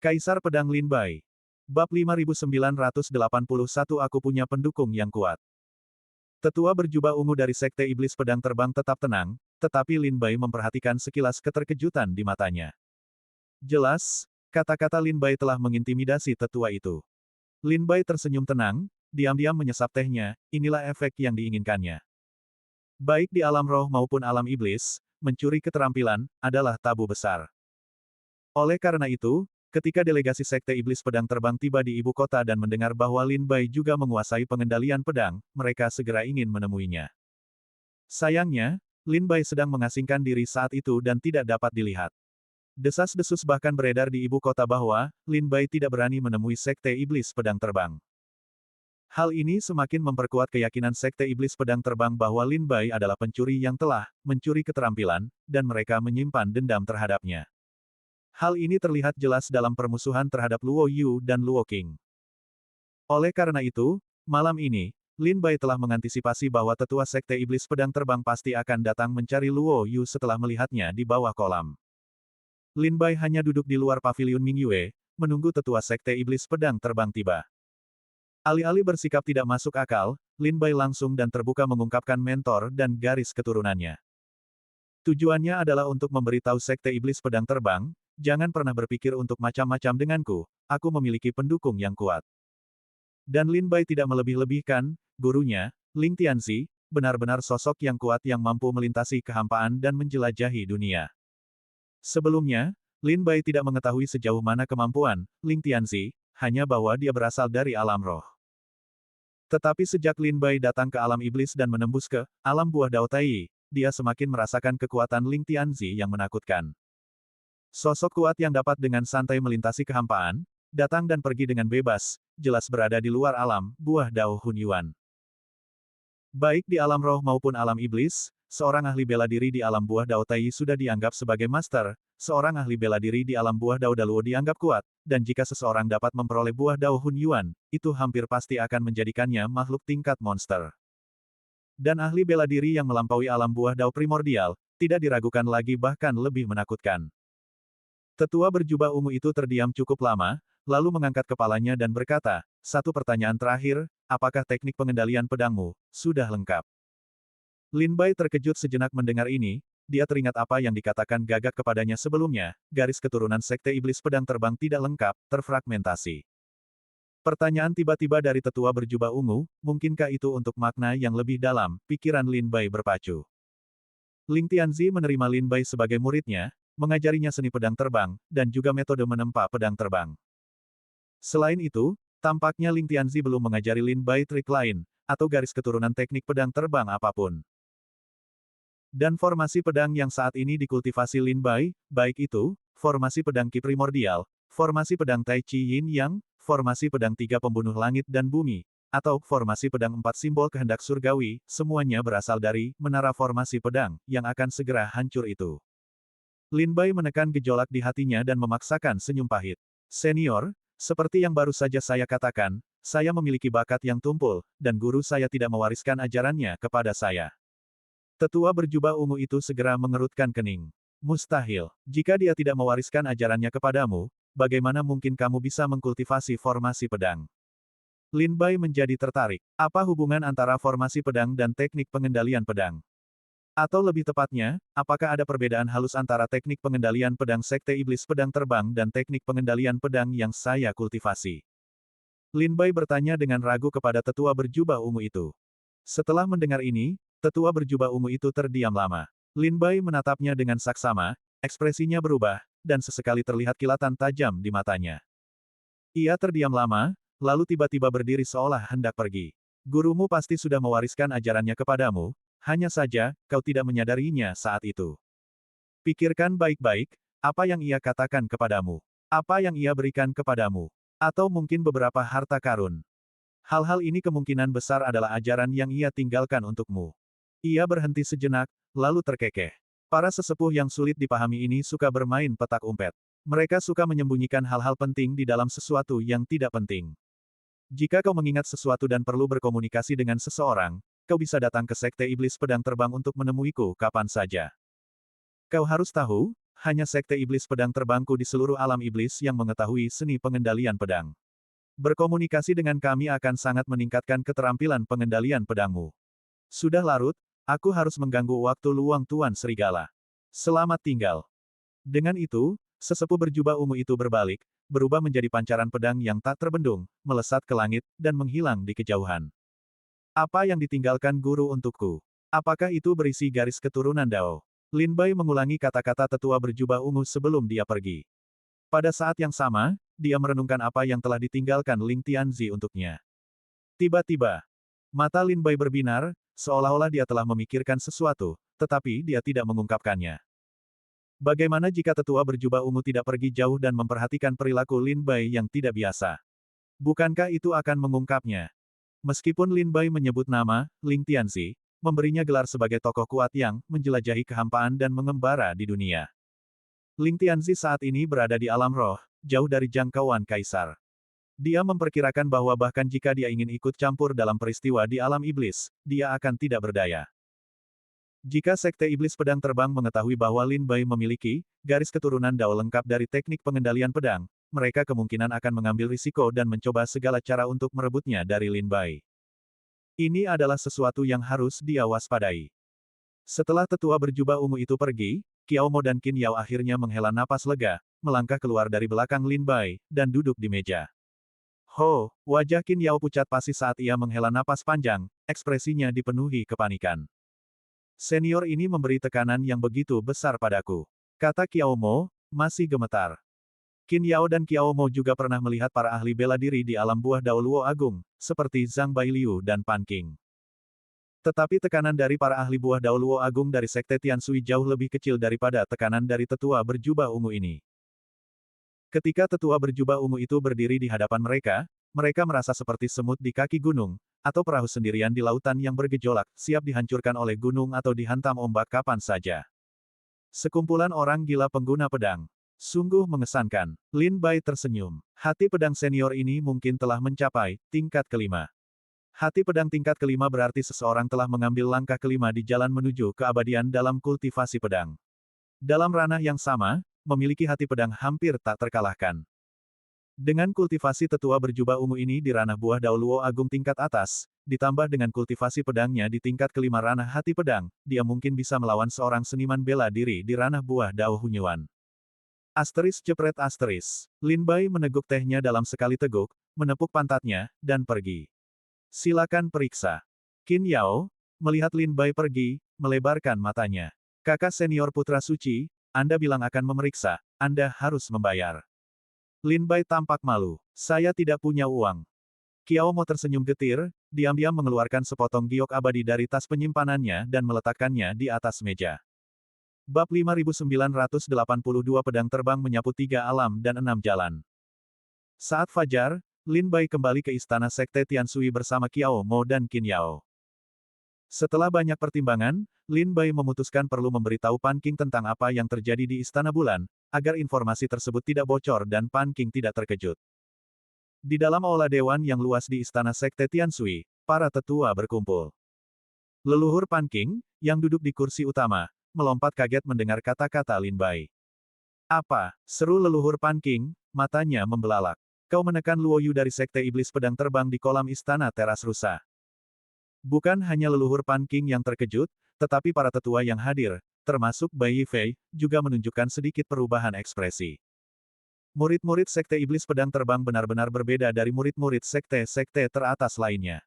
Kaisar Pedang Lin Bai. Bab 5981 Aku punya pendukung yang kuat. Tetua berjubah ungu dari Sekte Iblis Pedang Terbang tetap tenang, tetapi Lin Bai memperhatikan sekilas keterkejutan di matanya. Jelas, kata-kata Lin Bai telah mengintimidasi tetua itu. Lin Bai tersenyum tenang, diam-diam menyesap tehnya, inilah efek yang diinginkannya. Baik di alam roh maupun alam iblis, mencuri keterampilan adalah tabu besar. Oleh karena itu, ketika delegasi Sekte Iblis Pedang Terbang tiba di ibu kota dan mendengar bahwa Lin Bai juga menguasai pengendalian pedang, mereka segera ingin menemuinya. Sayangnya, Lin Bai sedang mengasingkan diri saat itu dan tidak dapat dilihat. Desas-desus bahkan beredar di ibu kota bahwa Lin Bai tidak berani menemui Sekte Iblis Pedang Terbang. Hal ini semakin memperkuat keyakinan Sekte Iblis Pedang Terbang bahwa Lin Bai adalah pencuri yang telah mencuri keterampilan, dan mereka menyimpan dendam terhadapnya. Hal ini terlihat jelas dalam permusuhan terhadap Luo Yu dan Luo Qing. Oleh karena itu, malam ini, Lin Bai telah mengantisipasi bahwa tetua Sekte Iblis Pedang Terbang pasti akan datang mencari Luo Yu setelah melihatnya di bawah kolam. Lin Bai hanya duduk di luar paviliun Mingyue, menunggu tetua Sekte Iblis Pedang Terbang tiba. Alih-alih bersikap tidak masuk akal, Lin Bai langsung dan terbuka mengungkapkan mentor dan garis keturunannya. Tujuannya adalah untuk memberitahu Sekte Iblis Pedang Terbang, jangan pernah berpikir untuk macam-macam denganku, aku memiliki pendukung yang kuat. Dan Lin Bai tidak melebih-lebihkan, gurunya, Ling Tianzi, benar-benar sosok yang kuat yang mampu melintasi kehampaan dan menjelajahi dunia. Sebelumnya, Lin Bai tidak mengetahui sejauh mana kemampuan Ling Tianzi, hanya bahwa dia berasal dari alam roh. Tetapi sejak Lin Bai datang ke alam iblis dan menembus ke alam buah Dao Tai, dia semakin merasakan kekuatan Ling Tianzi yang menakutkan. Sosok kuat yang dapat dengan santai melintasi kehampaan, datang dan pergi dengan bebas, jelas berada di luar alam buah Dao Hunyuan. Baik di alam roh maupun alam iblis, seorang ahli bela diri di alam buah Dao Tai sudah dianggap sebagai master, seorang ahli bela diri di alam buah Dao Daluo dianggap kuat, dan jika seseorang dapat memperoleh buah Dao Hunyuan, itu hampir pasti akan menjadikannya makhluk tingkat monster. Dan ahli bela diri yang melampaui alam buah Dao primordial, tidak diragukan lagi bahkan lebih menakutkan. Tetua berjubah ungu itu terdiam cukup lama, lalu mengangkat kepalanya dan berkata, satu pertanyaan terakhir, apakah teknik pengendalian pedangmu sudah lengkap? Lin Bai terkejut sejenak mendengar ini, dia teringat apa yang dikatakan Gagak kepadanya sebelumnya, garis keturunan Sekte Iblis Pedang Terbang tidak lengkap, terfragmentasi. Pertanyaan tiba-tiba dari tetua berjubah ungu, mungkinkah itu untuk makna yang lebih dalam, pikiran Lin Bai berpacu. Ling Tianzi menerima Lin Bai sebagai muridnya, mengajarinya seni pedang terbang, dan juga metode menempa pedang terbang. Selain itu, tampaknya Ling Tianzi belum mengajari Lin Bai trik lain, atau garis keturunan teknik pedang terbang apapun. Dan formasi pedang yang saat ini dikultivasi Lin Bai, baik itu, formasi pedang Qi primordial, formasi pedang Tai Chi Yin Yang, formasi pedang tiga pembunuh langit dan bumi, atau formasi pedang empat simbol kehendak surgawi, semuanya berasal dari menara formasi pedang, yang akan segera hancur itu. Lin Bai menekan gejolak di hatinya dan memaksakan senyum pahit. Senior, seperti yang baru saja saya katakan, saya memiliki bakat yang tumpul, dan guru saya tidak mewariskan ajarannya kepada saya. Tetua berjubah ungu itu segera mengerutkan kening. Mustahil. Jika dia tidak mewariskan ajarannya kepadamu, bagaimana mungkin kamu bisa mengkultivasi formasi pedang? Lin Bai menjadi tertarik. Apa hubungan antara formasi pedang dan teknik pengendalian pedang? Atau lebih tepatnya, apakah ada perbedaan halus antara teknik pengendalian pedang Sekte Iblis Pedang Terbang dan teknik pengendalian pedang yang saya kultivasi? Lin Bai bertanya dengan ragu kepada tetua berjubah ungu itu. Setelah mendengar ini, tetua berjubah ungu itu terdiam lama. Lin Bai menatapnya dengan saksama, ekspresinya berubah, dan sesekali terlihat kilatan tajam di matanya. Ia terdiam lama, lalu tiba-tiba berdiri seolah hendak pergi. Gurumu pasti sudah mewariskan ajarannya kepadamu, hanya saja, kau tidak menyadarinya saat itu. Pikirkan baik-baik, apa yang ia katakan kepadamu? Apa yang ia berikan kepadamu? Atau mungkin beberapa harta karun? Hal-hal ini kemungkinan besar adalah ajaran yang ia tinggalkan untukmu. Ia berhenti sejenak, lalu terkekeh. Para sesepuh yang sulit dipahami ini suka bermain petak umpet. Mereka suka menyembunyikan hal-hal penting di dalam sesuatu yang tidak penting. Jika kau mengingat sesuatu dan perlu berkomunikasi dengan seseorang, kau bisa datang ke Sekte Iblis Pedang Terbang untuk menemuiku kapan saja. Kau harus tahu, hanya Sekte Iblis Pedang Terbangku di seluruh alam iblis yang mengetahui seni pengendalian pedang. Berkomunikasi dengan kami akan sangat meningkatkan keterampilan pengendalian pedangmu. Sudah larut, aku harus mengganggu waktu luang Tuan Serigala. Selamat tinggal. Dengan itu, sesepuh berjubah ungu itu berbalik, berubah menjadi pancaran pedang yang tak terbendung, melesat ke langit, dan menghilang di kejauhan. Apa yang ditinggalkan guru untukku? Apakah itu berisi garis keturunan Dao? Lin Bai mengulangi kata-kata tetua berjubah ungu sebelum dia pergi. Pada saat yang sama, dia merenungkan apa yang telah ditinggalkan Ling Tianzi untuknya. Tiba-tiba, mata Lin Bai berbinar, seolah-olah dia telah memikirkan sesuatu, tetapi dia tidak mengungkapkannya. Bagaimana jika tetua berjubah ungu tidak pergi jauh dan memperhatikan perilaku Lin Bai yang tidak biasa? Bukankah itu akan mengungkapnya? Meskipun Lin Bai menyebut nama, Ling Tianzi, memberinya gelar sebagai tokoh kuat yang menjelajahi kehampaan dan mengembara di dunia. Ling Tianzi saat ini berada di alam roh, jauh dari jangkauan kaisar. Dia memperkirakan bahwa bahkan jika dia ingin ikut campur dalam peristiwa di alam iblis, dia akan tidak berdaya. Jika Sekte Iblis Pedang Terbang mengetahui bahwa Lin Bai memiliki garis keturunan Dao lengkap dari teknik pengendalian pedang, mereka kemungkinan akan mengambil risiko dan mencoba segala cara untuk merebutnya dari Lin Bai. Ini adalah sesuatu yang harus dia waspadai. Setelah tetua berjubah ungu itu pergi, Qiao Mo dan Qin Yao akhirnya menghela napas lega, melangkah keluar dari belakang Lin Bai, dan duduk di meja. Ho, wajah Qin Yao pucat pasi saat ia menghela napas panjang, ekspresinya dipenuhi kepanikan. Senior ini memberi tekanan yang begitu besar padaku. Kata Qiao Mo, masih gemetar. Qin Yao dan Qiao Mo juga pernah melihat para ahli bela diri di alam buah Dao Luo Agung, seperti Zhang Bailiu dan Pan Qing. Tetapi tekanan dari para ahli buah Dao Luo Agung dari Sekte Tiansui jauh lebih kecil daripada tekanan dari tetua berjubah ungu ini. Ketika tetua berjubah ungu itu berdiri di hadapan mereka, mereka merasa seperti semut di kaki gunung, atau perahu sendirian di lautan yang bergejolak, siap dihancurkan oleh gunung atau dihantam ombak kapan saja. Sekumpulan orang gila pengguna pedang. Sungguh mengesankan. Lin Bai tersenyum. Hati pedang senior ini mungkin telah mencapai tingkat kelima. Hati pedang tingkat kelima berarti seseorang telah mengambil langkah kelima di jalan menuju keabadian dalam kultivasi pedang. Dalam ranah yang sama, memiliki hati pedang hampir tak terkalahkan. Dengan kultivasi tetua berjubah ungu ini di ranah buah Dao Luo Agung tingkat atas, ditambah dengan kultivasi pedangnya di tingkat kelima ranah hati pedang, dia mungkin bisa melawan seorang seniman bela diri di ranah buah Dao Hunyuan. Asteris jepret asteris. Lin Bai meneguk tehnya dalam sekali teguk, menepuk pantatnya, dan pergi. Silakan periksa. Qin Yao, melihat Lin Bai pergi, melebarkan matanya. Kakak senior putra suci, Anda bilang akan memeriksa, Anda harus membayar. Lin Bai tampak malu. Saya tidak punya uang. Qiao Mo tersenyum getir, diam-diam mengeluarkan sepotong giok abadi dari tas penyimpanannya dan meletakkannya di atas meja. Bab 5982 Pedang Terbang Menyapu 3 Alam dan 6 Jalan. Saat fajar, Lin Bai kembali ke istana Sekte Tiansui bersama Qiao Mo dan Qin Yao. Setelah banyak pertimbangan, Lin Bai memutuskan perlu memberitahu Pan Qing tentang apa yang terjadi di Istana Bulan, agar informasi tersebut tidak bocor dan Pan Qing tidak terkejut. Di dalam aula dewan yang luas di Istana Sekte Tiansui, para tetua berkumpul. Leluhur Pan Qing, yang duduk di kursi utama, melompat kaget mendengar kata-kata Lin Bai. Apa? Seru leluhur Pan Qing, matanya membelalak. Kau menekan Luo Yu dari Sekte Iblis Pedang Terbang di kolam istana teras rusa. Bukan hanya leluhur Pan Qing yang terkejut, tetapi para tetua yang hadir, termasuk Bai Yifei, juga menunjukkan sedikit perubahan ekspresi. Murid-murid Sekte Iblis Pedang Terbang benar-benar berbeda dari murid-murid sekte-sekte teratas lainnya.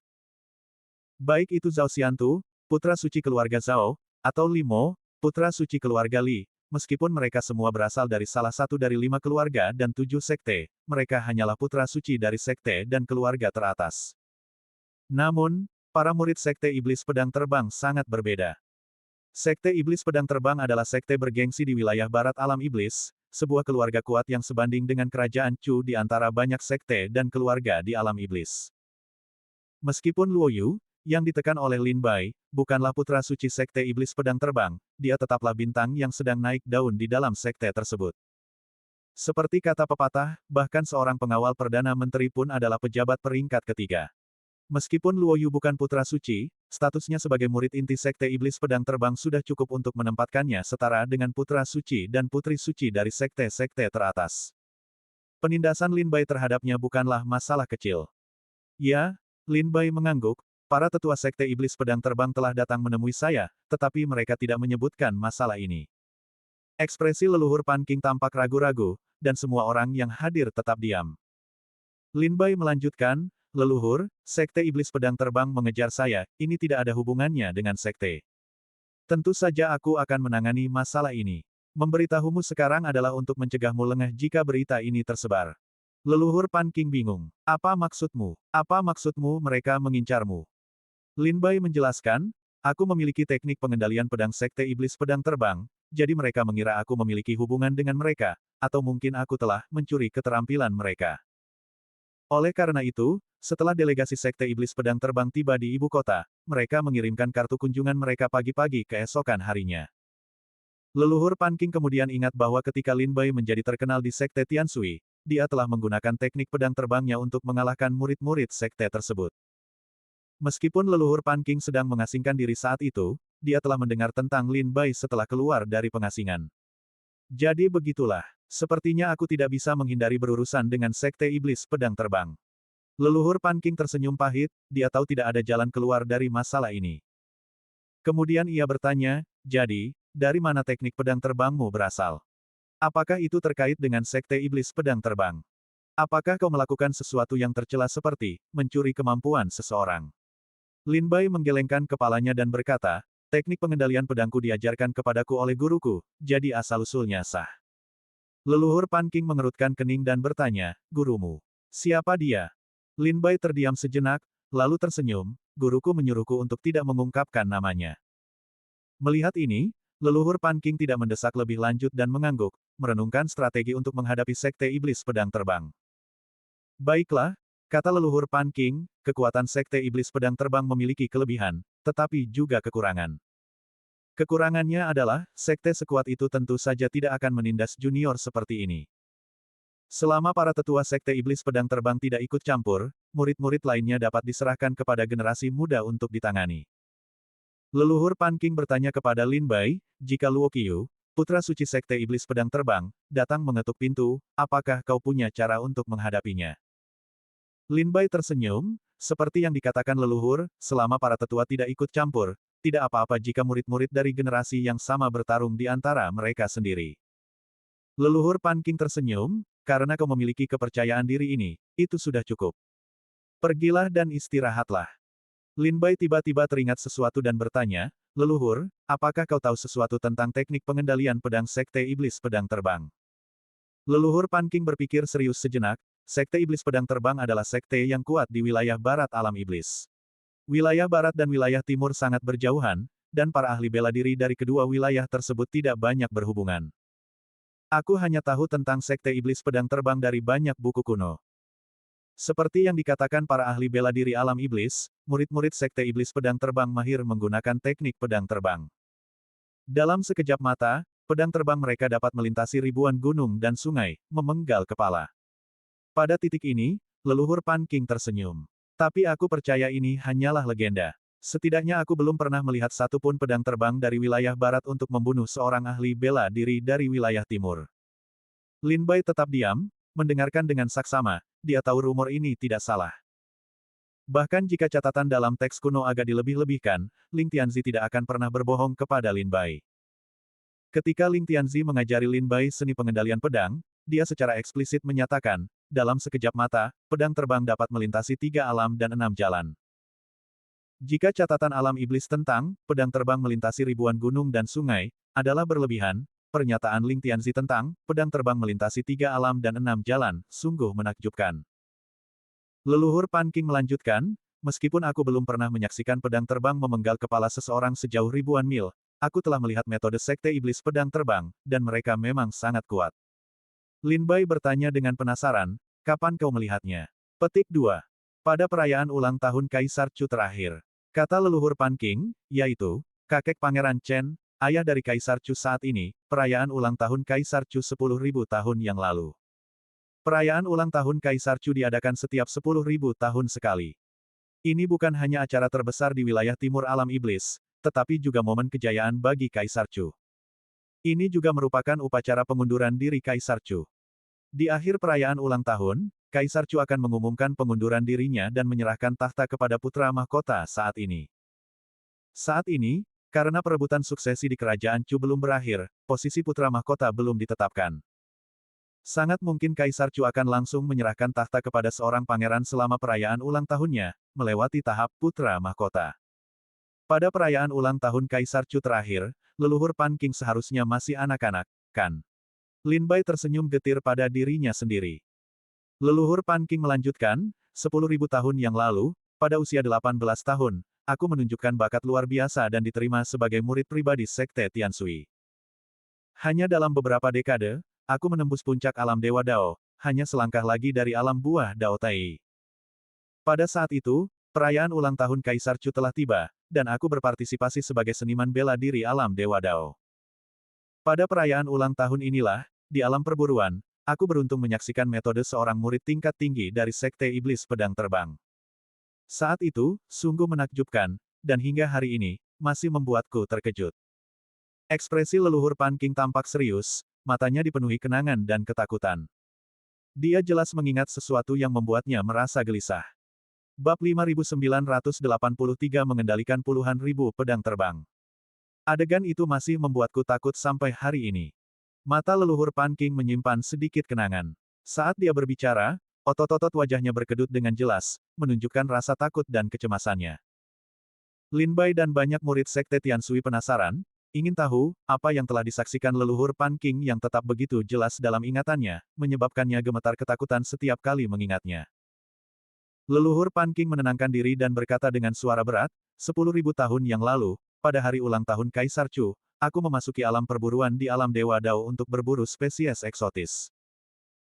Baik itu Zhao Xiantu, putra suci keluarga Zhao, atau Li Mo, putra suci keluarga Li, meskipun mereka semua berasal dari salah satu dari 5 keluarga dan 7 sekte, mereka hanyalah putra suci dari sekte dan keluarga teratas. Namun, para murid Sekte Iblis Pedang Terbang sangat berbeda. Sekte Iblis Pedang Terbang adalah sekte bergengsi di wilayah barat alam iblis, sebuah keluarga kuat yang sebanding dengan kerajaan Chu di antara banyak sekte dan keluarga di alam iblis. Meskipun Luo Yu, yang ditekan oleh Lin Bai, bukanlah putra suci Sekte Iblis Pedang Terbang, dia tetaplah bintang yang sedang naik daun di dalam sekte tersebut. Seperti kata pepatah, bahkan seorang pengawal Perdana Menteri pun adalah pejabat peringkat ketiga. Meskipun Luo Yu bukan putra suci, statusnya sebagai murid inti Sekte Iblis Pedang Terbang sudah cukup untuk menempatkannya setara dengan putra suci dan putri suci dari sekte-sekte teratas. Penindasan Lin Bai terhadapnya bukanlah masalah kecil. Ya, Lin Bai mengangguk, para tetua Sekte Iblis Pedang Terbang telah datang menemui saya, tetapi mereka tidak menyebutkan masalah ini. Ekspresi leluhur Pan Qing tampak ragu-ragu, dan semua orang yang hadir tetap diam. Lin Bai melanjutkan, leluhur, Sekte Iblis Pedang Terbang mengejar saya, ini tidak ada hubungannya dengan sekte. Tentu saja aku akan menangani masalah ini. Memberitahumu sekarang adalah untuk mencegahmu lengah jika berita ini tersebar. Leluhur Pan Qing bingung. Apa maksudmu? Apa maksudmu mereka mengincarmu? Lin Bai menjelaskan, aku memiliki teknik pengendalian pedang Sekte Iblis Pedang Terbang, jadi mereka mengira aku memiliki hubungan dengan mereka, atau mungkin aku telah mencuri keterampilan mereka. Oleh karena itu, setelah delegasi Sekte Iblis Pedang Terbang tiba di ibu kota, mereka mengirimkan kartu kunjungan mereka pagi-pagi keesokan harinya. Leluhur Pan Qing kemudian ingat bahwa ketika Lin Bai menjadi terkenal di Sekte Tianshui, dia telah menggunakan teknik pedang terbangnya untuk mengalahkan murid-murid sekte tersebut. Meskipun leluhur Pan Qing sedang mengasingkan diri saat itu, dia telah mendengar tentang Lin Bai setelah keluar dari pengasingan. Jadi begitulah, sepertinya aku tidak bisa menghindari berurusan dengan Sekte Iblis Pedang Terbang. Leluhur Pan Qing tersenyum pahit, dia tahu tidak ada jalan keluar dari masalah ini. Kemudian ia bertanya, jadi, dari mana teknik pedang terbangmu berasal? Apakah itu terkait dengan Sekte Iblis Pedang Terbang? Apakah kau melakukan sesuatu yang tercela seperti mencuri kemampuan seseorang? Lin Bai menggelengkan kepalanya dan berkata, teknik pengendalian pedangku diajarkan kepadaku oleh guruku, jadi asal-usulnya sah. Leluhur Pan Qing mengerutkan kening dan bertanya, gurumu? Siapa dia? Lin Bai terdiam sejenak, lalu tersenyum, guruku menyuruhku untuk tidak mengungkapkan namanya. Melihat ini, leluhur Pan Qing tidak mendesak lebih lanjut dan mengangguk, merenungkan strategi untuk menghadapi Sekte Iblis Pedang Terbang. Baiklah, kata leluhur Pan Qing, kekuatan Sekte Iblis Pedang Terbang memiliki kelebihan, tetapi juga kekurangan. Kekurangannya adalah, sekte sekuat itu tentu saja tidak akan menindas junior seperti ini. Selama para tetua Sekte Iblis Pedang Terbang tidak ikut campur, murid-murid lainnya dapat diserahkan kepada generasi muda untuk ditangani. Leluhur Pan Qing bertanya kepada Lin Bai, jika Luo Qiu, putra suci Sekte Iblis Pedang Terbang, datang mengetuk pintu, apakah kau punya cara untuk menghadapinya? Lin Bai tersenyum, seperti yang dikatakan leluhur, selama para tetua tidak ikut campur, tidak apa-apa jika murid-murid dari generasi yang sama bertarung di antara mereka sendiri. Leluhur Pan Qing tersenyum, karena kau memiliki kepercayaan diri ini, itu sudah cukup. Pergilah dan istirahatlah. Lin Bai tiba-tiba teringat sesuatu dan bertanya, leluhur, apakah kau tahu sesuatu tentang teknik pengendalian pedang Sekte Iblis Pedang Terbang? Leluhur Pan Qing berpikir serius sejenak, Sekte Iblis Pedang Terbang adalah sekte yang kuat di wilayah barat alam iblis. Wilayah barat dan wilayah timur sangat berjauhan, dan para ahli bela diri dari kedua wilayah tersebut tidak banyak berhubungan. Aku hanya tahu tentang Sekte Iblis Pedang Terbang dari banyak buku kuno. Seperti yang dikatakan para ahli bela diri alam iblis, murid-murid Sekte Iblis Pedang Terbang mahir menggunakan teknik pedang terbang. Dalam sekejap mata, pedang terbang mereka dapat melintasi ribuan gunung dan sungai, memenggal kepala. Pada titik ini, leluhur Pan Qing tersenyum. Tapi aku percaya ini hanyalah legenda. Setidaknya aku belum pernah melihat satupun pedang terbang dari wilayah barat untuk membunuh seorang ahli bela diri dari wilayah timur. Lin Bai tetap diam, mendengarkan dengan saksama, dia tahu rumor ini tidak salah. Bahkan jika catatan dalam teks kuno agak dilebih-lebihkan, Ling Tianzi tidak akan pernah berbohong kepada Lin Bai. Ketika Ling Tianzi mengajari Lin Bai seni pengendalian pedang, dia secara eksplisit menyatakan, dalam sekejap mata, pedang terbang dapat melintasi 3 alam dan 6 jalan. Jika catatan alam iblis tentang pedang terbang melintasi ribuan gunung dan sungai adalah berlebihan, pernyataan Ling Tianzi tentang pedang terbang melintasi 3 alam dan 6 jalan sungguh menakjubkan. Leluhur Pan Qing melanjutkan, meskipun aku belum pernah menyaksikan pedang terbang memenggal kepala seseorang sejauh ribuan mil, aku telah melihat metode Sekte Iblis Pedang Terbang, dan mereka memang sangat kuat. Lin Bai bertanya dengan penasaran, kapan kau melihatnya? Petik 2. Pada perayaan ulang tahun Kaisar Chu terakhir. Kata leluhur Pan Qing, yaitu, kakek Pangeran Chen, ayah dari Kaisar Chu saat ini, perayaan ulang tahun Kaisar Chu 10.000 tahun yang lalu. Perayaan ulang tahun Kaisar Chu diadakan setiap 10.000 tahun sekali. Ini bukan hanya acara terbesar di wilayah timur alam iblis, tetapi juga momen kejayaan bagi Kaisar Chu. Ini juga merupakan upacara pengunduran diri Kaisar Chu. Di akhir perayaan ulang tahun, Kaisar Chu akan mengumumkan pengunduran dirinya dan menyerahkan tahta kepada putra mahkota saat ini. Saat ini, karena perebutan suksesi di kerajaan Chu belum berakhir, posisi putra mahkota belum ditetapkan. Sangat mungkin Kaisar Chu akan langsung menyerahkan tahta kepada seorang pangeran selama perayaan ulang tahunnya, melewati tahap putra mahkota. Pada perayaan ulang tahun Kaisar Chu terakhir, leluhur Pan Qing seharusnya masih anak-anak, kan? Lin Bai tersenyum getir pada dirinya sendiri. Leluhur Pan Qing melanjutkan, 10.000 tahun yang lalu, pada usia 18 tahun, aku menunjukkan bakat luar biasa dan diterima sebagai murid pribadi Sekte Tianshui. Hanya dalam beberapa dekade, aku menembus puncak alam Dewa Dao, hanya selangkah lagi dari alam buah Dao Tai. Pada saat itu, perayaan ulang tahun Kaisar Chu telah tiba, dan aku berpartisipasi sebagai seniman bela diri alam Dewa Dao. Pada perayaan ulang tahun inilah, di alam perburuan, aku beruntung menyaksikan metode seorang murid tingkat tinggi dari Sekte Iblis Pedang Terbang. Saat itu, sungguh menakjubkan, dan hingga hari ini, masih membuatku terkejut. Ekspresi leluhur Pan Qing tampak serius, matanya dipenuhi kenangan dan ketakutan. Dia jelas mengingat sesuatu yang membuatnya merasa gelisah. Bab 5983 mengendalikan puluhan ribu pedang terbang. Adegan itu masih membuatku takut sampai hari ini. Mata leluhur Pan Qing menyimpan sedikit kenangan. Saat dia berbicara, otot-otot wajahnya berkedut dengan jelas, menunjukkan rasa takut dan kecemasannya. Lin Bai dan banyak murid Sekte Tianshui penasaran, ingin tahu, apa yang telah disaksikan leluhur Pan Qing yang tetap begitu jelas dalam ingatannya, menyebabkannya gemetar ketakutan setiap kali mengingatnya. Leluhur Pan Qing menenangkan diri dan berkata dengan suara berat, 10.000 tahun yang lalu, pada hari ulang tahun Kaisar Chu, aku memasuki alam perburuan di alam Dewa Dao untuk berburu spesies eksotis.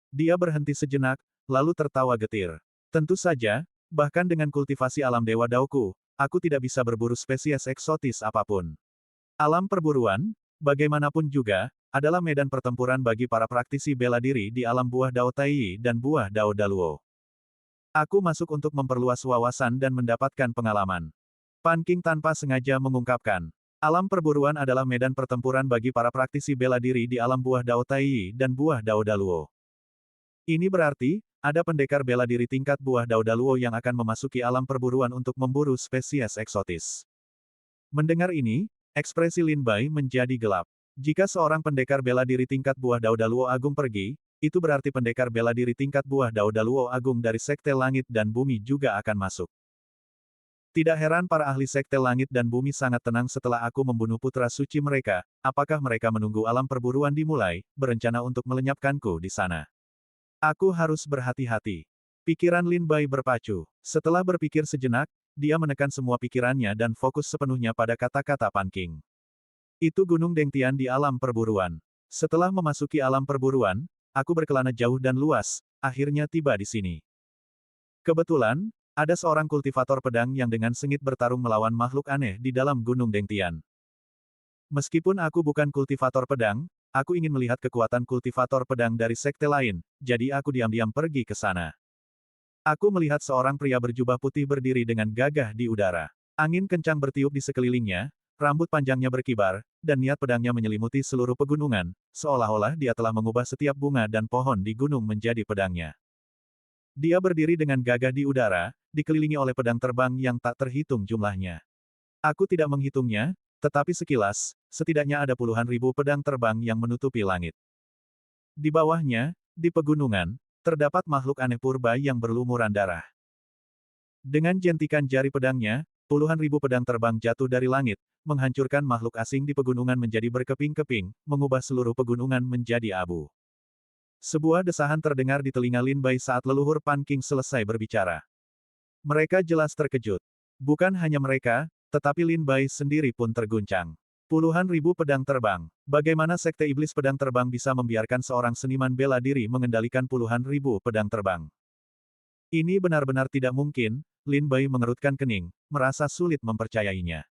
Dia berhenti sejenak, lalu tertawa getir. Tentu saja, bahkan dengan kultivasi alam Dewa Daoku, aku tidak bisa berburu spesies eksotis apapun. Alam perburuan, bagaimanapun juga, adalah medan pertempuran bagi para praktisi bela diri di alam buah Dao Tai dan buah Dao Daluo. Aku masuk untuk memperluas wawasan dan mendapatkan pengalaman. Pan Qing tanpa sengaja mengungkapkan, alam perburuan adalah medan pertempuran bagi para praktisi bela diri di alam buah Dao Tai dan buah Dao Daluo. Ini berarti, ada pendekar bela diri tingkat buah Dao Daluo yang akan memasuki alam perburuan untuk memburu spesies eksotis. Mendengar ini, ekspresi Lin Bai menjadi gelap. Jika seorang pendekar bela diri tingkat buah Dao Daluo Agung pergi, itu berarti pendekar bela diri tingkat buah Dao Daluo Agung dari Sekte Langit dan Bumi juga akan masuk. Tidak heran para ahli Sekte Langit dan Bumi sangat tenang setelah aku membunuh putra suci mereka. Apakah mereka menunggu alam perburuan dimulai, berencana untuk melenyapkanku di sana? Aku harus berhati-hati. Pikiran Lin Bai berpacu. Setelah berpikir sejenak, dia menekan semua pikirannya dan fokus sepenuhnya pada kata-kata Pan Qing. Itu Gunung Dengtian di alam perburuan. Setelah memasuki alam perburuan, aku berkelana jauh dan luas, akhirnya tiba di sini. Kebetulan, ada seorang kultivator pedang yang dengan sengit bertarung melawan makhluk aneh di dalam Gunung Dengtian. Meskipun aku bukan kultivator pedang, aku ingin melihat kekuatan kultivator pedang dari sekte lain, jadi aku diam-diam pergi ke sana. Aku melihat seorang pria berjubah putih berdiri dengan gagah di udara. Angin kencang bertiup di sekelilingnya, rambut panjangnya berkibar, dan niat pedangnya menyelimuti seluruh pegunungan, seolah-olah dia telah mengubah setiap bunga dan pohon di gunung menjadi pedangnya. Dia berdiri dengan gagah di udara, dikelilingi oleh pedang terbang yang tak terhitung jumlahnya. Aku tidak menghitungnya, tetapi sekilas, setidaknya ada puluhan ribu pedang terbang yang menutupi langit. Di bawahnya, di pegunungan, terdapat makhluk aneh purba yang berlumuran darah. Dengan jentikan jari pedangnya, puluhan ribu pedang terbang jatuh dari langit, menghancurkan makhluk asing di pegunungan menjadi berkeping-keping, mengubah seluruh pegunungan menjadi abu. Sebuah desahan terdengar di telinga Lin Bai saat leluhur Pan Qing selesai berbicara. Mereka jelas terkejut. Bukan hanya mereka, tetapi Lin Bai sendiri pun terguncang. Puluhan ribu pedang terbang. Bagaimana Sekte Iblis Pedang Terbang bisa membiarkan seorang seniman bela diri mengendalikan puluhan ribu pedang terbang? Ini benar-benar tidak mungkin, Lin Bai mengerutkan kening, merasa sulit mempercayainya.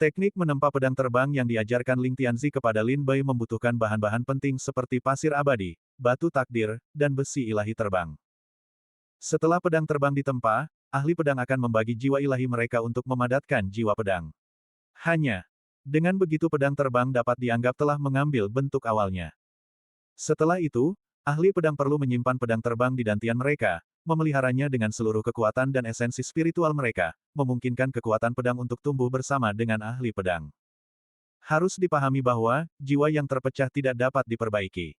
Teknik menempa pedang terbang yang diajarkan Ling Tianzi kepada Lin Bai membutuhkan bahan-bahan penting seperti pasir abadi, batu takdir, dan besi ilahi terbang. Setelah pedang terbang ditempa, ahli pedang akan membagi jiwa ilahi mereka untuk memadatkan jiwa pedang. Hanya dengan begitu pedang terbang dapat dianggap telah mengambil bentuk awalnya. Setelah itu, ahli pedang perlu menyimpan pedang terbang di dantian mereka, memeliharanya dengan seluruh kekuatan dan esensi spiritual mereka, memungkinkan kekuatan pedang untuk tumbuh bersama dengan ahli pedang. Harus dipahami bahwa, jiwa yang terpecah tidak dapat diperbaiki.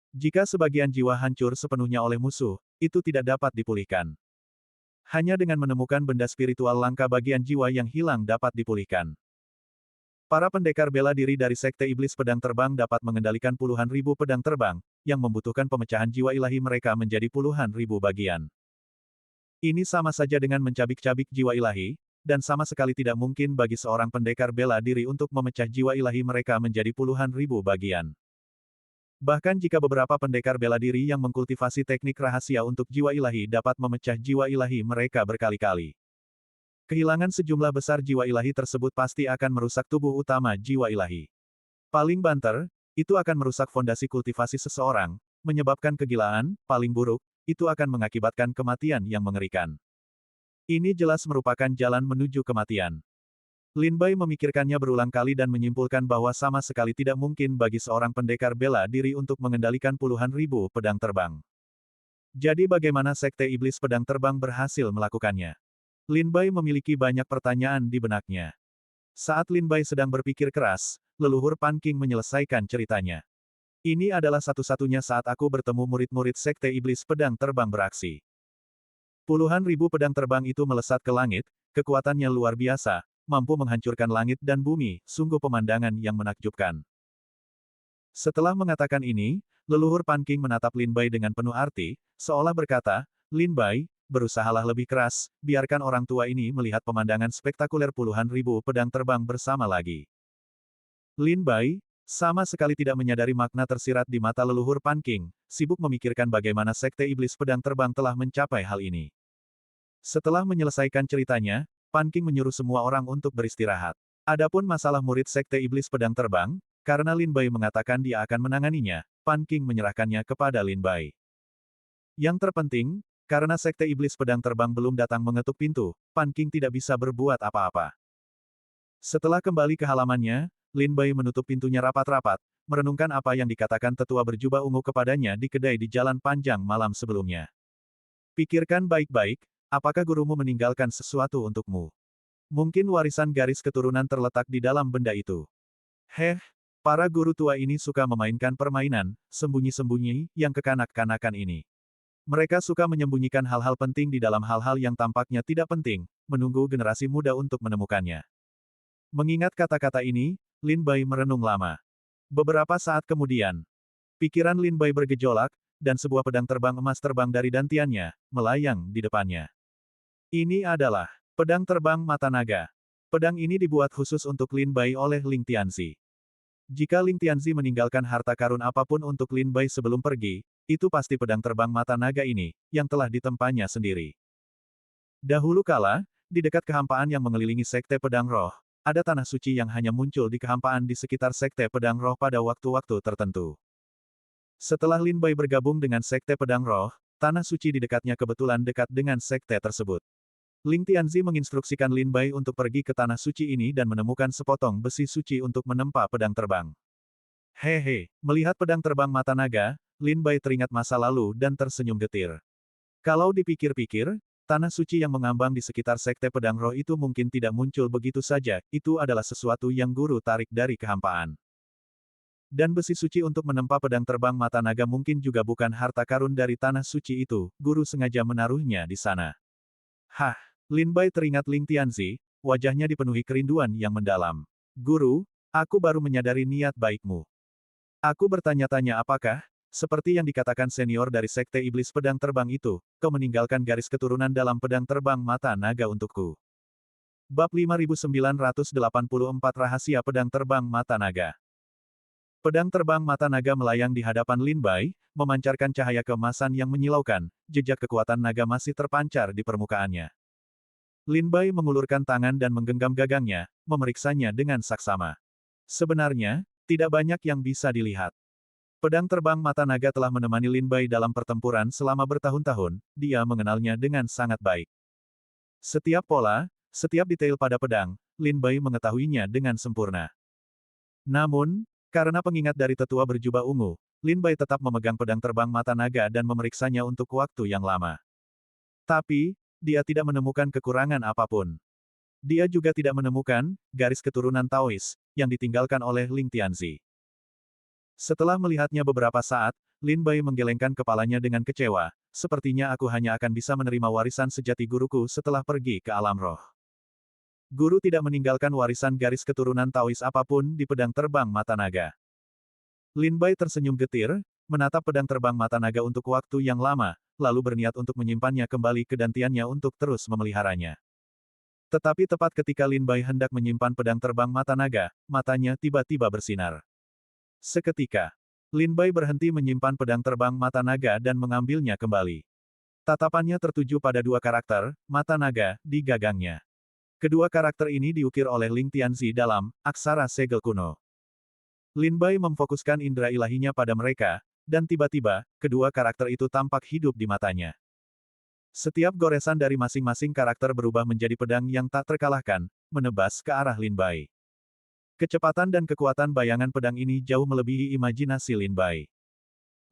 Jika sebagian jiwa hancur sepenuhnya oleh musuh, itu tidak dapat dipulihkan. Hanya dengan menemukan benda spiritual langka bagian jiwa yang hilang dapat dipulihkan. Para pendekar bela diri dari Sekte Iblis Pedang Terbang dapat mengendalikan puluhan ribu pedang terbang, yang membutuhkan pemecahan jiwa ilahi mereka menjadi puluhan ribu bagian. Ini sama saja dengan mencabik-cabik jiwa ilahi, dan sama sekali tidak mungkin bagi seorang pendekar bela diri untuk memecah jiwa ilahi mereka menjadi puluhan ribu bagian. Bahkan jika beberapa pendekar bela diri yang mengkultivasi teknik rahasia untuk jiwa ilahi dapat memecah jiwa ilahi mereka berkali-kali. Kehilangan sejumlah besar jiwa ilahi tersebut pasti akan merusak tubuh utama jiwa ilahi. Paling banter, itu akan merusak fondasi kultivasi seseorang, menyebabkan kegilaan, paling buruk, itu akan mengakibatkan kematian yang mengerikan. Ini jelas merupakan jalan menuju kematian. Lin Bai memikirkannya berulang kali dan menyimpulkan bahwa sama sekali tidak mungkin bagi seorang pendekar bela diri untuk mengendalikan puluhan ribu pedang terbang. Jadi bagaimana Sekte Iblis Pedang Terbang berhasil melakukannya? Lin Bai memiliki banyak pertanyaan di benaknya. Saat Lin Bai sedang berpikir keras, leluhur Pan Qing menyelesaikan ceritanya. Ini adalah satu-satunya saat aku bertemu murid-murid Sekte Iblis Pedang Terbang beraksi. Puluhan ribu pedang terbang itu melesat ke langit, kekuatannya luar biasa, mampu menghancurkan langit dan bumi, sungguh pemandangan yang menakjubkan. Setelah mengatakan ini, leluhur Pan Qing menatap Lin Bai dengan penuh arti, seolah berkata, Lin Bai, berusahalah lebih keras, biarkan orang tua ini melihat pemandangan spektakuler puluhan ribu pedang terbang bersama lagi. Lin Bai, sama sekali tidak menyadari makna tersirat di mata leluhur Pan Qing, sibuk memikirkan bagaimana Sekte Iblis Pedang Terbang telah mencapai hal ini. Setelah menyelesaikan ceritanya, Pan Qing menyuruh semua orang untuk beristirahat. Adapun masalah murid Sekte Iblis Pedang Terbang, karena Lin Bai mengatakan dia akan menanganinya, Pan Qing menyerahkannya kepada Lin Bai. Yang terpenting, karena Sekte Iblis Pedang Terbang belum datang mengetuk pintu, Pan Qing tidak bisa berbuat apa-apa. Setelah kembali ke halamannya, Lin Bai menutup pintunya rapat-rapat, merenungkan apa yang dikatakan tetua berjubah ungu kepadanya di kedai di jalan panjang malam sebelumnya. Pikirkan baik-baik, apakah gurumu meninggalkan sesuatu untukmu? Mungkin warisan garis keturunan terletak di dalam benda itu. Para guru tua ini suka memainkan permainan, sembunyi-sembunyi, yang kekanak-kanakan ini. Mereka suka menyembunyikan hal-hal penting di dalam hal-hal yang tampaknya tidak penting, menunggu generasi muda untuk menemukannya. Mengingat kata-kata ini, Lin Bai merenung lama. Beberapa saat kemudian, pikiran Lin Bai bergejolak, dan sebuah pedang terbang emas terbang dari dantiannya, melayang di depannya. Ini adalah pedang terbang mata naga. Pedang ini dibuat khusus untuk Lin Bai oleh Ling Tianzi. Jika Ling Tianzi meninggalkan harta karun apapun untuk Lin Bai sebelum pergi, itu pasti pedang terbang mata naga ini, yang telah ditempanya sendiri. Dahulu kala, di dekat kehampaan yang mengelilingi Sekte Pedang Roh, ada tanah suci yang hanya muncul di kehampaan di sekitar Sekte Pedang Roh pada waktu-waktu tertentu. Setelah Lin Bai bergabung dengan Sekte Pedang Roh, tanah suci di dekatnya kebetulan dekat dengan sekte tersebut. Ling Tianzi menginstruksikan Lin Bai untuk pergi ke tanah suci ini dan menemukan sepotong besi suci untuk menempa pedang terbang. Melihat pedang terbang mata naga, Lin Bai teringat masa lalu dan tersenyum getir. Kalau dipikir-pikir, tanah suci yang mengambang di sekitar Sekte Pedang Roh itu mungkin tidak muncul begitu saja, itu adalah sesuatu yang guru tarik dari kehampaan. Dan besi suci untuk menempa pedang terbang mata naga mungkin juga bukan harta karun dari tanah suci itu, guru sengaja menaruhnya di sana. Lin Bai teringat Ling Tianzi, wajahnya dipenuhi kerinduan yang mendalam. Guru, aku baru menyadari niat baikmu. Aku bertanya-tanya apakah, seperti yang dikatakan senior dari Sekte Iblis Pedang Terbang itu, kau meninggalkan garis keturunan dalam pedang terbang mata naga untukku. Bab 5984 Rahasia Pedang Terbang Mata Naga. Pedang terbang mata naga melayang di hadapan Lin Bai, memancarkan cahaya keemasan yang menyilaukan, jejak kekuatan naga masih terpancar di permukaannya. Lin Bai mengulurkan tangan dan menggenggam gagangnya, memeriksanya dengan saksama. Sebenarnya, tidak banyak yang bisa dilihat. Pedang terbang mata naga telah menemani Lin Bai dalam pertempuran selama bertahun-tahun, dia mengenalnya dengan sangat baik. Setiap pola, setiap detail pada pedang, Lin Bai mengetahuinya dengan sempurna. Namun, karena pengingat dari tetua berjubah ungu, Lin Bai tetap memegang pedang terbang mata naga dan memeriksanya untuk waktu yang lama. Tapi, dia tidak menemukan kekurangan apapun. Dia juga tidak menemukan garis keturunan Taois yang ditinggalkan oleh Ling Tianzi. Setelah melihatnya beberapa saat, Lin Bai menggelengkan kepalanya dengan kecewa. Sepertinya aku hanya akan bisa menerima warisan sejati guruku setelah pergi ke alam roh. Guru tidak meninggalkan warisan garis keturunan Taois apapun di pedang terbang mata naga. Lin Bai tersenyum getir, menatap pedang terbang mata naga untuk waktu yang lama, lalu berniat untuk menyimpannya kembali ke dantiannya untuk terus memeliharanya. Tetapi tepat ketika Lin Bai hendak menyimpan pedang terbang mata naga, matanya tiba-tiba bersinar. Seketika, Lin Bai berhenti menyimpan pedang terbang mata naga dan mengambilnya kembali. Tatapannya tertuju pada dua karakter, mata naga, di gagangnya. Kedua karakter ini diukir oleh Ling Tianzi dalam aksara segel kuno. Lin Bai memfokuskan indera ilahinya pada mereka, dan tiba-tiba, kedua karakter itu tampak hidup di matanya. Setiap goresan dari masing-masing karakter berubah menjadi pedang yang tak terkalahkan, menebas ke arah Lin Bai. Kecepatan dan kekuatan bayangan pedang ini jauh melebihi imajinasi Lin Bai.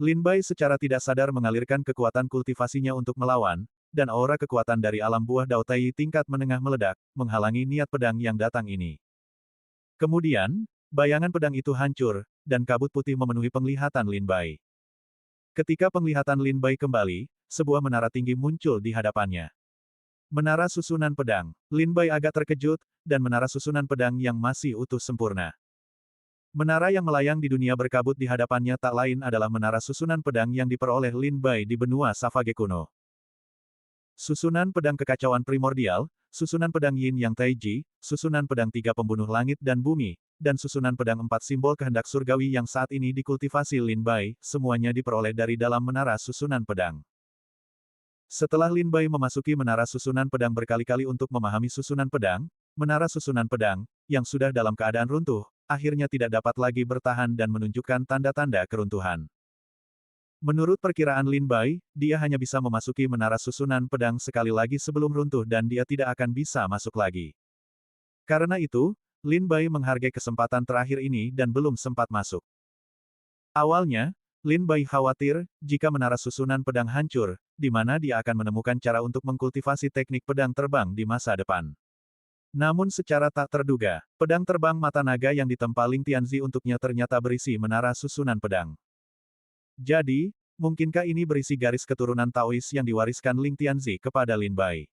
Lin Bai secara tidak sadar mengalirkan kekuatan kultivasinya untuk melawan, dan aura kekuatan dari alam buah Dao Tai tingkat menengah meledak, menghalangi niat pedang yang datang ini. Kemudian, bayangan pedang itu hancur, dan kabut putih memenuhi penglihatan Lin Bai. Ketika penglihatan Lin Bai kembali, sebuah menara tinggi muncul di hadapannya. Menara susunan pedang. Lin Bai agak terkejut, dan menara susunan pedang yang masih utuh sempurna. Menara yang melayang di dunia berkabut di hadapannya tak lain adalah menara susunan pedang yang diperoleh Lin Bai di benua Savage kuno. Susunan pedang kekacauan primordial, susunan pedang Yin Yang Taiji, susunan pedang tiga pembunuh langit dan bumi, dan susunan pedang empat simbol kehendak surgawi yang saat ini dikultivasi Lin Bai, semuanya diperoleh dari dalam menara susunan pedang. Setelah Lin Bai memasuki menara susunan pedang berkali-kali untuk memahami susunan pedang, menara susunan pedang, yang sudah dalam keadaan runtuh, akhirnya tidak dapat lagi bertahan dan menunjukkan tanda-tanda keruntuhan. Menurut perkiraan Lin Bai, dia hanya bisa memasuki menara susunan pedang sekali lagi sebelum runtuh dan dia tidak akan bisa masuk lagi. Karena itu, Lin Bai menghargai kesempatan terakhir ini dan belum sempat masuk. Awalnya, Lin Bai khawatir, jika menara susunan pedang hancur, di mana dia akan menemukan cara untuk mengkultivasi teknik pedang terbang di masa depan. Namun secara tak terduga, pedang terbang mata naga yang ditempa Ling Tianzi untuknya ternyata berisi menara susunan pedang. Jadi, mungkinkah ini berisi garis keturunan Taois yang diwariskan Ling Tianzi kepada Lin Bai?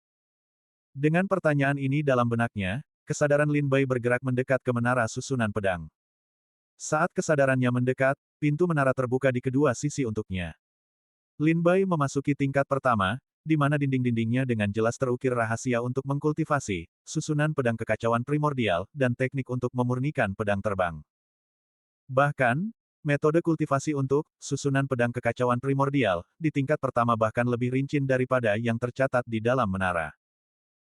Dengan pertanyaan ini dalam benaknya, kesadaran Lin Bai bergerak mendekat ke menara susunan pedang. Saat kesadarannya mendekat, pintu menara terbuka di kedua sisi untuknya. Lin Bai memasuki tingkat pertama, di mana dinding-dindingnya dengan jelas terukir rahasia untuk mengkultivasi, susunan pedang kekacauan primordial, dan teknik untuk memurnikan pedang terbang. Bahkan, metode kultivasi untuk susunan pedang kekacauan primordial, di tingkat pertama bahkan lebih rinci daripada yang tercatat di dalam menara.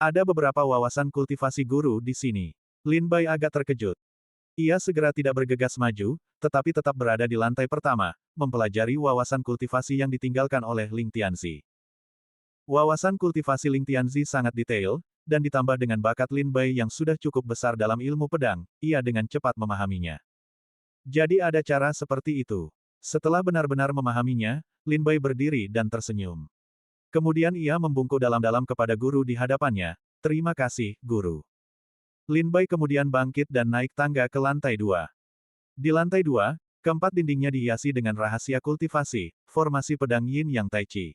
Ada beberapa wawasan kultivasi guru di sini. Lin Bai agak terkejut. Ia segera tidak bergegas maju, tetapi tetap berada di lantai pertama, mempelajari wawasan kultivasi yang ditinggalkan oleh Ling Tianzi. Wawasan kultivasi Ling Tianzi sangat detail, dan ditambah dengan bakat Lin Bai yang sudah cukup besar dalam ilmu pedang, ia dengan cepat memahaminya. Jadi ada cara seperti itu. Setelah benar-benar memahaminya, Lin Bai berdiri dan tersenyum. Kemudian ia membungkuk dalam-dalam kepada guru di hadapannya, "Terima kasih, guru." Lin Bai kemudian bangkit dan naik tangga ke lantai 2. Di lantai 2, keempat dindingnya dihiasi dengan rahasia kultivasi, formasi pedang Yin Yang Taichi.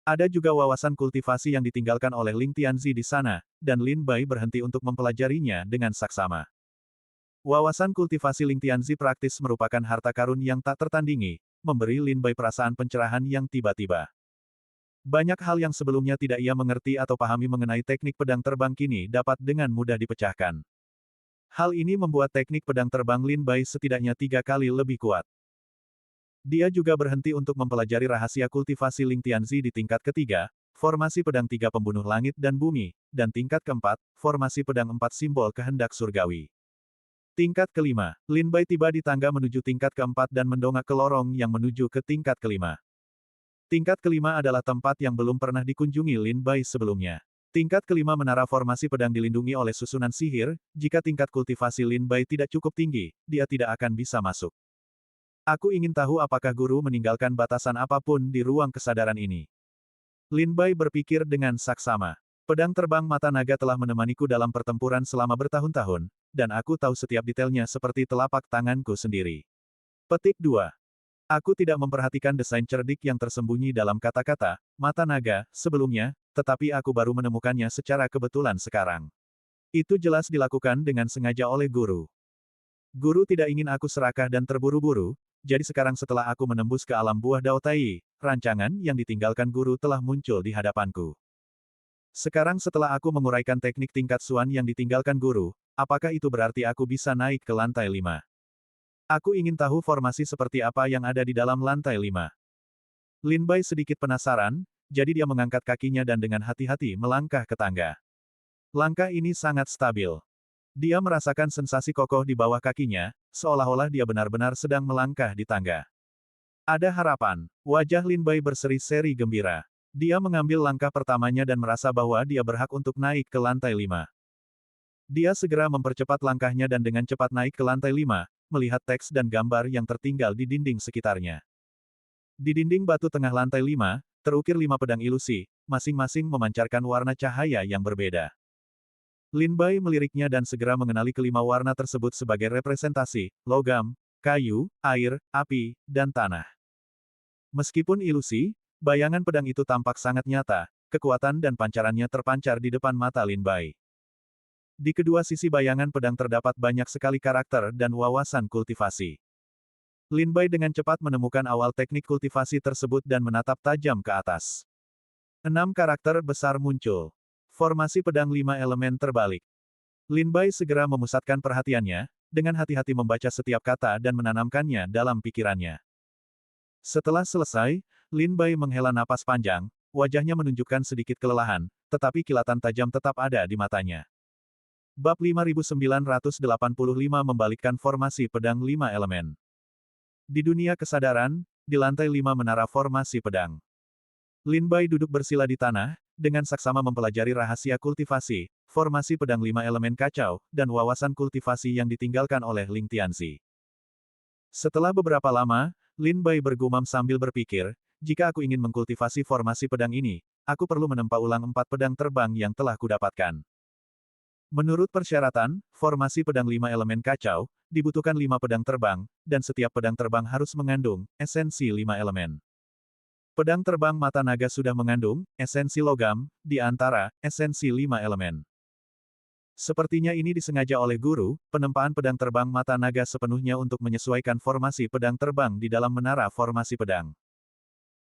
Ada juga wawasan kultivasi yang ditinggalkan oleh Ling Tianzi di sana, dan Lin Bai berhenti untuk mempelajarinya dengan saksama. Wawasan kultivasi Ling Tianzi praktis merupakan harta karun yang tak tertandingi, memberi Lin Bai perasaan pencerahan yang tiba-tiba. Banyak hal yang sebelumnya tidak ia mengerti atau pahami mengenai teknik pedang terbang kini dapat dengan mudah dipecahkan. Hal ini membuat teknik pedang terbang Lin Bai setidaknya 3 kali lebih kuat. Dia juga berhenti untuk mempelajari rahasia kultivasi Ling Tianzi di tingkat ketiga, formasi pedang tiga pembunuh langit dan bumi, dan tingkat keempat, formasi pedang empat simbol kehendak surgawi. Tingkat kelima, Lin Bai tiba di tangga menuju tingkat keempat dan mendongak ke lorong yang menuju ke tingkat kelima. Tingkat kelima adalah tempat yang belum pernah dikunjungi Lin Bai sebelumnya. Tingkat kelima menara formasi pedang dilindungi oleh susunan sihir, jika tingkat kultivasi Lin Bai tidak cukup tinggi, dia tidak akan bisa masuk. Aku ingin tahu apakah guru meninggalkan batasan apapun di ruang kesadaran ini. Lin Bai berpikir dengan saksama. Pedang terbang mata naga telah menemaniku dalam pertempuran selama bertahun-tahun, dan aku tahu setiap detailnya seperti telapak tanganku sendiri. Petik 2. Aku tidak memperhatikan desain cerdik yang tersembunyi dalam kata-kata, mata naga, sebelumnya, tetapi aku baru menemukannya secara kebetulan sekarang. Itu jelas dilakukan dengan sengaja oleh guru. Guru tidak ingin aku serakah dan terburu-buru, jadi sekarang setelah aku menembus ke alam buah Dao Tai, rancangan yang ditinggalkan guru telah muncul di hadapanku. Sekarang setelah aku menguraikan teknik tingkat Suan yang ditinggalkan guru, apakah itu berarti aku bisa naik ke lantai 5? Aku ingin tahu formasi seperti apa yang ada di dalam lantai 5. Lin Bai sedikit penasaran, jadi dia mengangkat kakinya dan dengan hati-hati melangkah ke tangga. Langkah ini sangat stabil. Dia merasakan sensasi kokoh di bawah kakinya, seolah-olah dia benar-benar sedang melangkah di tangga. Ada harapan. Wajah Lin Bai berseri-seri gembira. Dia mengambil langkah pertamanya dan merasa bahwa dia berhak untuk naik ke lantai 5. Dia segera mempercepat langkahnya dan dengan cepat naik ke lantai 5, melihat teks dan gambar yang tertinggal di dinding sekitarnya. Di dinding batu tengah lantai 5, terukir 5 pedang ilusi, masing-masing memancarkan warna cahaya yang berbeda. Lin Bai meliriknya dan segera mengenali kelima warna tersebut sebagai representasi, logam, kayu, air, api, dan tanah. Meskipun ilusi, bayangan pedang itu tampak sangat nyata, kekuatan dan pancarannya terpancar di depan mata Lin Bai. Di kedua sisi bayangan pedang terdapat banyak sekali karakter dan wawasan kultivasi. Lin Bai dengan cepat menemukan awal teknik kultivasi tersebut dan menatap tajam ke atas. 6 karakter besar muncul. Formasi pedang 5 elemen terbalik. Lin Bai segera memusatkan perhatiannya, dengan hati-hati membaca setiap kata dan menanamkannya dalam pikirannya. Setelah selesai, Lin Bai menghela napas panjang, wajahnya menunjukkan sedikit kelelahan, tetapi kilatan tajam tetap ada di matanya. Bab 5985 membalikkan formasi pedang 5 elemen. Di dunia kesadaran, di lantai 5 menara formasi pedang. Lin Bai duduk bersila di tanah, dengan saksama mempelajari rahasia kultivasi, formasi pedang 5 elemen kacau, dan wawasan kultivasi yang ditinggalkan oleh Ling Tianzi. Setelah beberapa lama, Lin Bai bergumam sambil berpikir, jika aku ingin mengkultivasi formasi pedang ini, aku perlu menempa ulang 4 pedang terbang yang telah kudapatkan. Menurut persyaratan, formasi pedang 5 elemen kacau, dibutuhkan 5 pedang terbang, dan setiap pedang terbang harus mengandung esensi 5 elemen. Pedang terbang mata naga sudah mengandung esensi logam, di antara esensi 5 elemen. Sepertinya ini disengaja oleh guru, penempaan pedang terbang mata naga sepenuhnya untuk menyesuaikan formasi pedang terbang di dalam menara formasi pedang.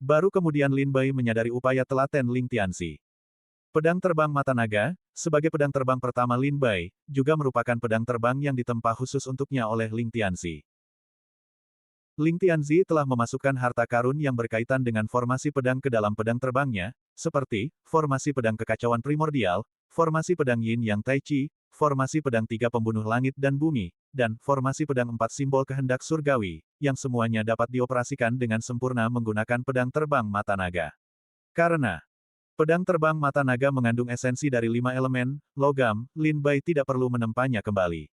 Baru kemudian Lin Bai menyadari upaya telaten Ling Tianzi. Pedang terbang mata naga, sebagai pedang terbang pertama Lin Bai, juga merupakan pedang terbang yang ditempa khusus untuknya oleh Ling Tianzi. Ling Tianzi telah memasukkan harta karun yang berkaitan dengan formasi pedang ke dalam pedang terbangnya, seperti, formasi pedang kekacauan primordial, formasi pedang Yin Yang Tai Chi, formasi pedang 3 pembunuh langit dan bumi, dan formasi pedang 4 simbol kehendak surgawi, yang semuanya dapat dioperasikan dengan sempurna menggunakan pedang terbang mata naga. Karena pedang terbang mata naga mengandung esensi dari 5 elemen, logam, Lin Bai tidak perlu menempanya kembali.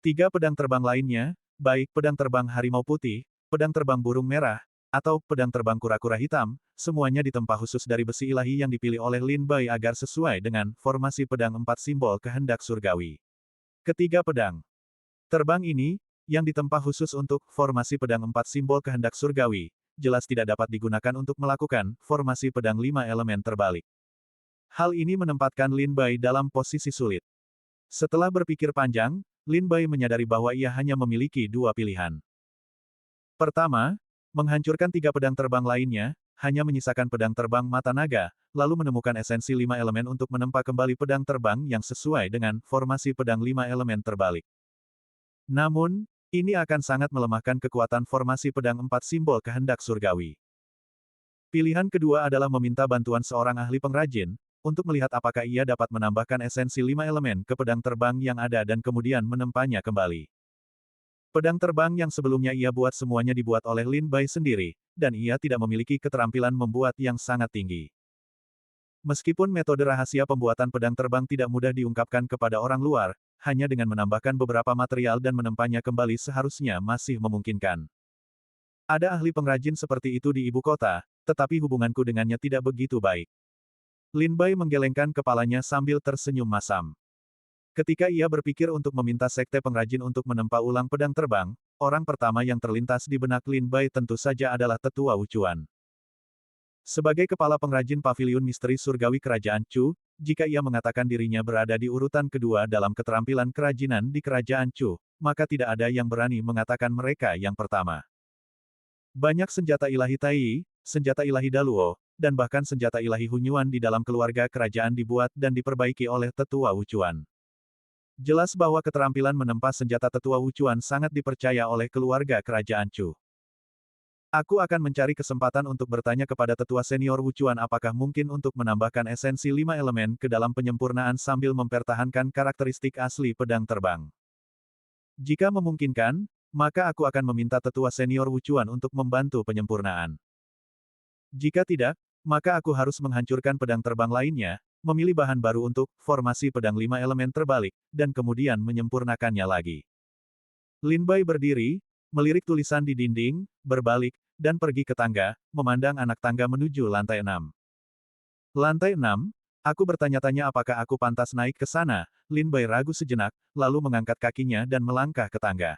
3 pedang terbang lainnya, baik pedang terbang harimau putih, pedang terbang burung merah, atau pedang terbang kura-kura hitam, semuanya ditempa khusus dari besi ilahi yang dipilih oleh Lin Bai agar sesuai dengan formasi pedang 4 simbol kehendak surgawi. Ketiga pedang terbang ini, yang ditempa khusus untuk formasi pedang 4 simbol kehendak surgawi, jelas tidak dapat digunakan untuk melakukan formasi pedang 5 elemen terbalik. Hal ini menempatkan Lin Bai dalam posisi sulit. Setelah berpikir panjang, Lin Bai menyadari bahwa ia hanya memiliki 2 pilihan. Pertama, menghancurkan 3 pedang terbang lainnya, hanya menyisakan pedang terbang mata naga, lalu menemukan esensi 5 elemen untuk menempa kembali pedang terbang yang sesuai dengan formasi pedang 5 elemen terbalik. Namun, ini akan sangat melemahkan kekuatan formasi pedang 4 simbol kehendak surgawi. Pilihan kedua adalah meminta bantuan seorang ahli pengrajin, untuk melihat apakah ia dapat menambahkan esensi 5 elemen ke pedang terbang yang ada dan kemudian menempanya kembali. Pedang terbang yang sebelumnya ia buat semuanya dibuat oleh Lin Bai sendiri, dan ia tidak memiliki keterampilan membuat yang sangat tinggi. Meskipun metode rahasia pembuatan pedang terbang tidak mudah diungkapkan kepada orang luar, hanya dengan menambahkan beberapa material dan menempanya kembali seharusnya masih memungkinkan. Ada ahli pengrajin seperti itu di ibu kota, tetapi hubunganku dengannya tidak begitu baik. Lin Bai menggelengkan kepalanya sambil tersenyum masam. Ketika ia berpikir untuk meminta sekte pengrajin untuk menempa ulang pedang terbang, orang pertama yang terlintas di benak Lin Bai tentu saja adalah Tetua Wucuan. Sebagai kepala pengrajin paviliun misteri surgawi Kerajaan Chu, jika ia mengatakan dirinya berada di urutan kedua dalam keterampilan kerajinan di Kerajaan Chu, maka tidak ada yang berani mengatakan mereka yang pertama. Banyak senjata ilahi Tai, senjata ilahi Daluo, dan bahkan senjata ilahi Hunyuan di dalam keluarga kerajaan dibuat dan diperbaiki oleh Tetua Wucuan. Jelas bahwa keterampilan menempa senjata Tetua Wucuan sangat dipercaya oleh keluarga Kerajaan Chu. Aku akan mencari kesempatan untuk bertanya kepada tetua senior Wucuan apakah mungkin untuk menambahkan esensi 5 elemen ke dalam penyempurnaan sambil mempertahankan karakteristik asli pedang terbang. Jika memungkinkan, maka aku akan meminta tetua senior Wucuan untuk membantu penyempurnaan. Jika tidak, maka aku harus menghancurkan pedang terbang lainnya, memilih bahan baru untuk formasi pedang 5 elemen terbalik, dan kemudian menyempurnakannya lagi. Lin Bai berdiri, melirik tulisan di dinding, berbalik, dan pergi ke tangga, memandang anak tangga menuju lantai 6. Lantai 6, aku bertanya-tanya apakah aku pantas naik ke sana, Lin Bai ragu sejenak, lalu mengangkat kakinya dan melangkah ke tangga.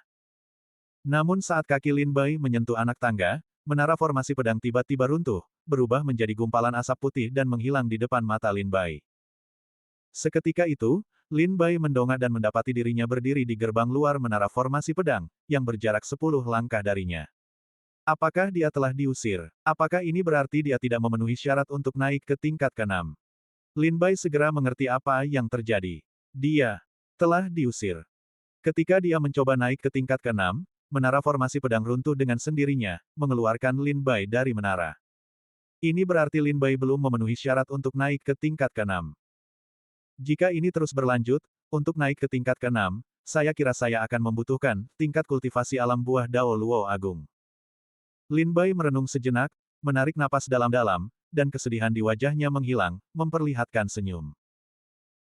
Namun saat kaki Lin Bai menyentuh anak tangga, menara formasi pedang tiba-tiba runtuh, berubah menjadi gumpalan asap putih dan menghilang di depan mata Lin Bai. Seketika itu, Lin Bai mendongak dan mendapati dirinya berdiri di gerbang luar menara formasi pedang, yang berjarak 10 langkah darinya. Apakah dia telah diusir? Apakah ini berarti dia tidak memenuhi syarat untuk naik ke tingkat ke-6? Lin Bai segera mengerti apa yang terjadi. Dia telah diusir. Ketika dia mencoba naik ke tingkat ke-6, menara formasi pedang runtuh dengan sendirinya, mengeluarkan Lin Bai dari menara. Ini berarti Lin Bai belum memenuhi syarat untuk naik ke tingkat ke-6. Jika ini terus berlanjut, untuk naik ke tingkat ke-6, saya kira saya akan membutuhkan tingkat kultivasi alam buah Dao Luo Agung. Lin Bai merenung sejenak, menarik napas dalam-dalam, dan kesedihan di wajahnya menghilang, memperlihatkan senyum.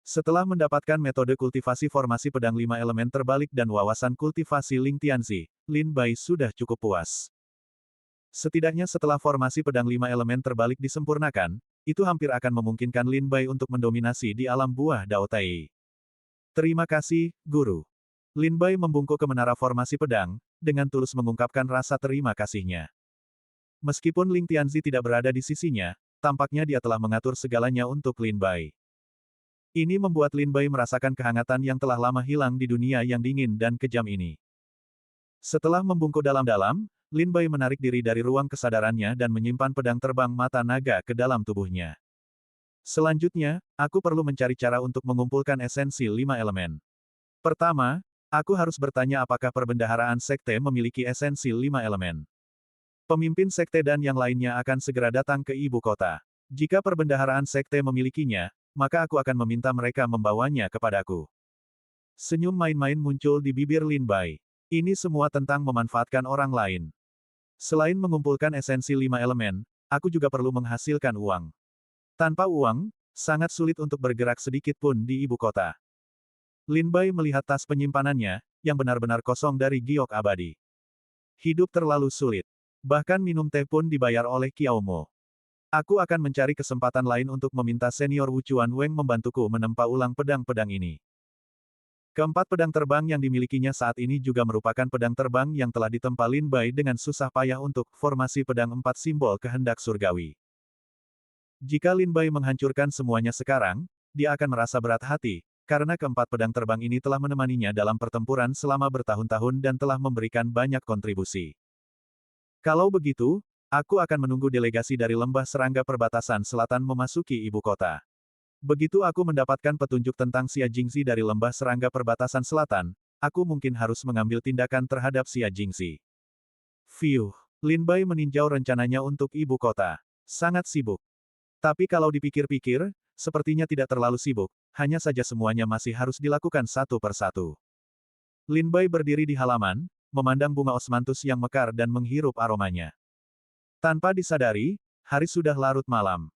Setelah mendapatkan metode kultivasi formasi pedang 5 elemen terbalik dan wawasan kultivasi Ling Tianzi, Lin Bai sudah cukup puas. Setidaknya setelah formasi pedang 5 elemen terbalik disempurnakan, itu hampir akan memungkinkan Lin Bai untuk mendominasi di alam buah Dao Tai. Terima kasih, Guru. Lin Bai membungkuk ke menara formasi pedang, dengan tulus mengungkapkan rasa terima kasihnya. Meskipun Ling Tianzi tidak berada di sisinya, tampaknya dia telah mengatur segalanya untuk Lin Bai. Ini membuat Lin Bai merasakan kehangatan yang telah lama hilang di dunia yang dingin dan kejam ini. Setelah membungkuk dalam-dalam, Lin Bai menarik diri dari ruang kesadarannya dan menyimpan pedang terbang mata naga ke dalam tubuhnya. Selanjutnya, aku perlu mencari cara untuk mengumpulkan esensi 5 elemen. Pertama, aku harus bertanya apakah perbendaharaan sekte memiliki esensi 5 elemen. Pemimpin sekte dan yang lainnya akan segera datang ke ibu kota. Jika perbendaharaan sekte memilikinya, maka aku akan meminta mereka membawanya kepadaku. Senyum main-main muncul di bibir Lin Bai. Ini semua tentang memanfaatkan orang lain. Selain mengumpulkan esensi 5 elemen, aku juga perlu menghasilkan uang. Tanpa uang, sangat sulit untuk bergerak sedikit pun di ibu kota. Lin Bai melihat tas penyimpanannya, yang benar-benar kosong dari giok abadi. Hidup terlalu sulit. Bahkan minum teh pun dibayar oleh Kiao Mo. Aku akan mencari kesempatan lain untuk meminta senior Wucuan Weng membantuku menempa ulang pedang-pedang ini. Keempat pedang terbang yang dimilikinya saat ini juga merupakan pedang terbang yang telah ditempa Lin Bai dengan susah payah untuk formasi pedang 4 simbol kehendak surgawi. Jika Lin Bai menghancurkan semuanya sekarang, dia akan merasa berat hati, karena keempat pedang terbang ini telah menemaninya dalam pertempuran selama bertahun-tahun dan telah memberikan banyak kontribusi. Kalau begitu, aku akan menunggu delegasi dari lembah serangga perbatasan selatan memasuki ibu kota. Begitu aku mendapatkan petunjuk tentang Xia Jingxi dari lembah serangga perbatasan selatan, aku mungkin harus mengambil tindakan terhadap Xia Jingxi. Fiuh, Lin Bai meninjau rencananya untuk ibu kota. Sangat sibuk. Tapi kalau dipikir-pikir, sepertinya tidak terlalu sibuk, hanya saja semuanya masih harus dilakukan satu persatu. Lin Bai berdiri di halaman, memandang bunga osmanthus yang mekar dan menghirup aromanya. Tanpa disadari, hari sudah larut malam.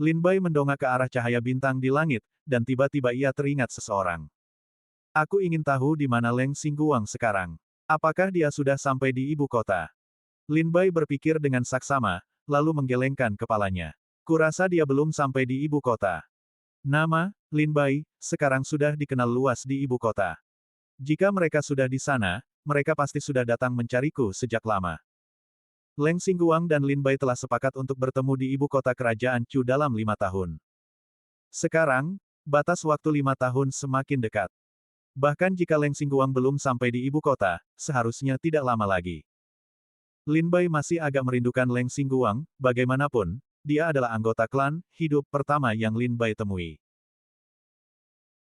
Lin Bai mendongak ke arah cahaya bintang di langit, dan tiba-tiba ia teringat seseorang. Aku ingin tahu di mana Leng Xingguang sekarang. Apakah dia sudah sampai di ibu kota? Lin Bai berpikir dengan saksama, lalu menggelengkan kepalanya. Kurasa dia belum sampai di ibu kota. Nama, Lin Bai, sekarang sudah dikenal luas di ibu kota. Jika mereka sudah di sana, mereka pasti sudah datang mencariku sejak lama. Leng Xingguang dan Lin Bai telah sepakat untuk bertemu di ibu kota kerajaan Chu dalam 5 tahun. Sekarang, batas waktu 5 tahun semakin dekat. Bahkan jika Leng Xingguang belum sampai di ibu kota, seharusnya tidak lama lagi. Lin Bai masih agak merindukan Leng Xingguang, bagaimanapun, dia adalah anggota klan hidup pertama yang Lin Bai temui.